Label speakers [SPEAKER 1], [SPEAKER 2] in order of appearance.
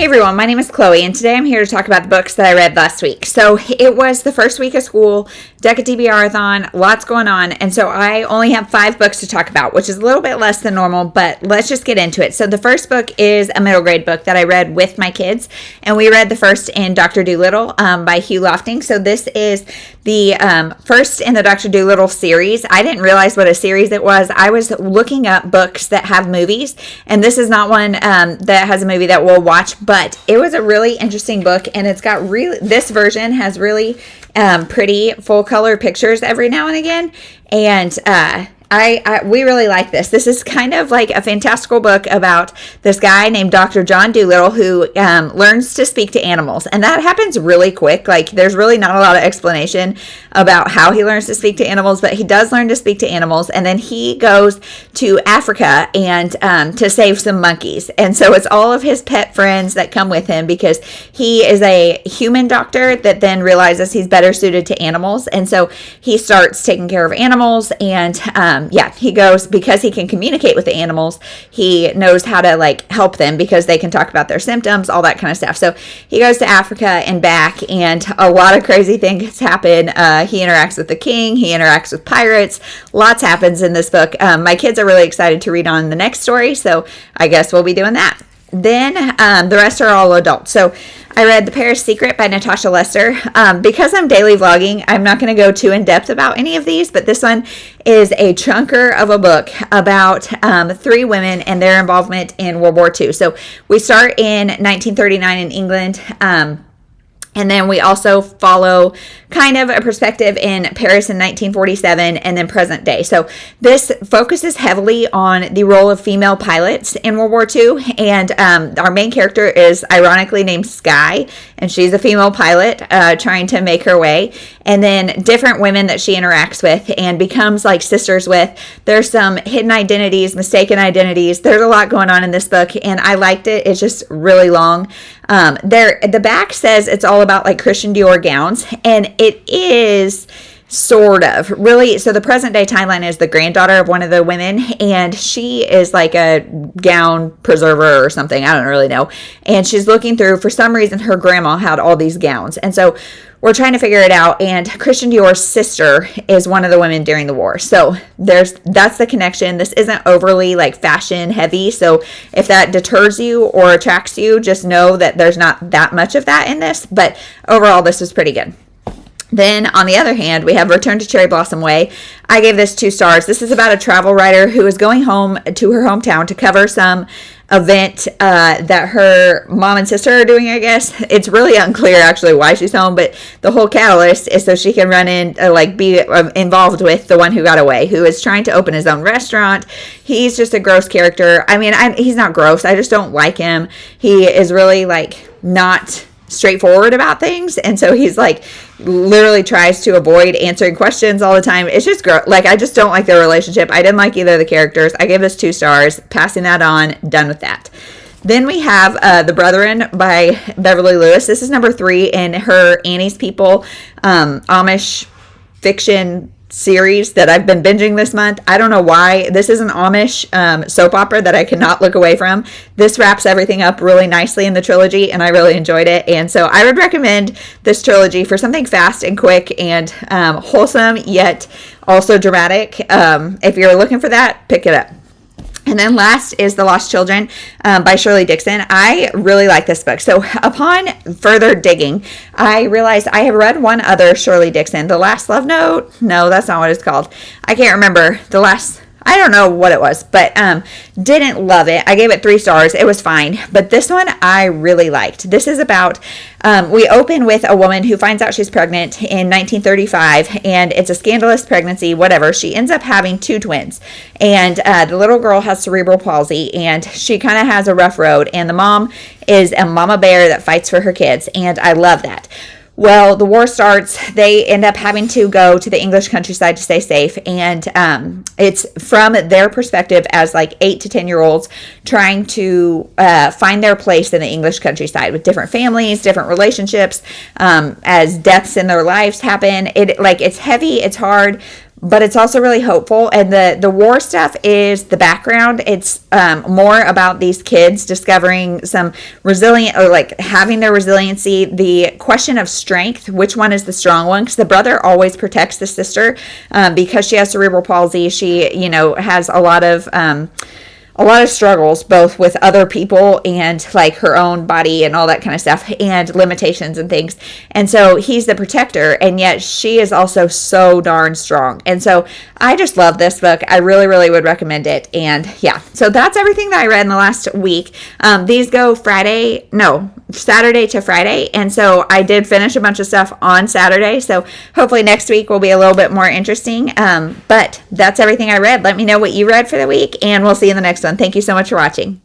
[SPEAKER 1] Hey everyone, my name is Chloe, and today I'm here to talk about the books that I read last week. So it was the first week of school, Decade TBR-a-thon, lots going on, and so I only have 5 books to talk about, which is a little bit less than normal, but let's just get into it. So the first book is a middle grade book that I read with my kids, and we read the first in Dr. Dolittle by Hugh Lofting. So this is the first in the Dr. Dolittle series. I didn't realize what a series it was. I was looking up books that have movies, and this is not one that has a movie that we'll watch, but it was a really interesting book, and it's got this version has really pretty full color pictures every now and again, and we really like this. This is kind of like a fantastical book about this guy named Dr. John Dolittle who learns to speak to animals. And that happens really quick. Like, there's really not a lot of explanation about how he learns to speak to animals, but he does learn to speak to animals. And then he goes to Africa and to save some monkeys. And so it's all of his pet friends that come with him because he is a human doctor that then realizes he's better suited to animals. And so he starts taking care of animals, and he goes, because he can communicate with the animals, he knows how to like help them because they can talk about their symptoms, all that kind of stuff. So he goes to Africa and back, and a lot of crazy things happen. He interacts with the king, he interacts with pirates, lots happens in this book. My kids are really excited to read on the next story, so I guess we'll be doing that. Then the rest are all adults. So I read The Paris Secret by Natasha Lester. Because I'm daily vlogging, I'm not going to go too in depth about any of these, but this one is a chunker of a book about 3 women and their involvement in World War II. So we start in 1939 in England, and then we also follow kind of a perspective in Paris in 1947 and then present day. So this focuses heavily on the role of female pilots in World War II. And our main character is ironically named Sky, and she's a female pilot trying to make her way. And then different women that she interacts with and becomes like sisters with. There's some hidden identities, mistaken identities. There's a lot going on in this book, and I liked it. It's just really long. The back says it's all about like Christian Dior gowns, and it is sort of really. So the present day timeline is the granddaughter of one of the women, and she is like a gown preserver or something. I don't really know. And she's looking through, for some reason, her grandma had all these gowns. And so we're trying to figure it out. And Christian Dior's sister is one of the women during the war. So that's the connection. This isn't overly like fashion heavy. So if that deters you or attracts you, just know that there's not that much of that in this. But overall, this was pretty good. Then, on the other hand, we have Return to Cherry Blossom Way. I gave this 2 stars. This is about a travel writer who is going home to her hometown to cover some event that her mom and sister are doing, I guess. It's really unclear, actually, why she's home, but the whole catalyst is so she can run in, be involved with the one who got away, who is trying to open his own restaurant. He's just a gross character. I mean, he's not gross. I just don't like him. He is really, not straightforward about things, and so he's literally tries to avoid answering questions all the time. It's just I just don't like their relationship. I didn't like either of the characters. I gave this 2 stars. Passing that on. Done with that. Then we have The Brethren by Beverly Lewis. This is number 3 in her Annie's People Amish fiction series that I've been binging this month. I don't know why. This is an Amish soap opera that I cannot look away from. This wraps everything up really nicely in the trilogy, and I really enjoyed it. And so I would recommend this trilogy for something fast and quick and wholesome, yet also dramatic. If you're looking for that, pick it up. And then last is The Lost Children by Shirley Dixon. I really like this book. So upon further digging, I realized I have read one other Shirley Dixon, The Last Love Note. No, that's not what it's called. I can't remember. I don't know what it was, but didn't love it. I gave it 3 stars. It was fine. But this one I really liked. This is about, we open with a woman who finds out she's pregnant in 1935, and it's a scandalous pregnancy, whatever. She ends up having 2 twins, and the little girl has cerebral palsy, and she kind of has a rough road, and the mom is a mama bear that fights for her kids, and I love that. Well, the war starts. They end up having to go to the English countryside to stay safe. And it's from their perspective as 8 to 10-year-olds trying to find their place in the English countryside with different families, different relationships, as deaths in their lives happen. It's heavy, it's hard, but it's also really hopeful. And the war stuff is the background. It's more about these kids discovering some resilient, or like having their resiliency, the question of strength, which one is the strong one, because the brother always protects the sister because she has cerebral palsy. She, has a lot of struggles, both with other people and like her own body and all that kind of stuff, and limitations and things. And so he's the protector, and yet she is also so darn strong. And so I just love this book. I really, really would recommend it. And yeah, so that's everything that I read in the last week. These go Saturday to Friday. And so I did finish a bunch of stuff on Saturday. So hopefully next week will be a little bit more interesting. But that's everything I read. Let me know what you read for the week, and we'll see you in the next one. Thank you so much for watching.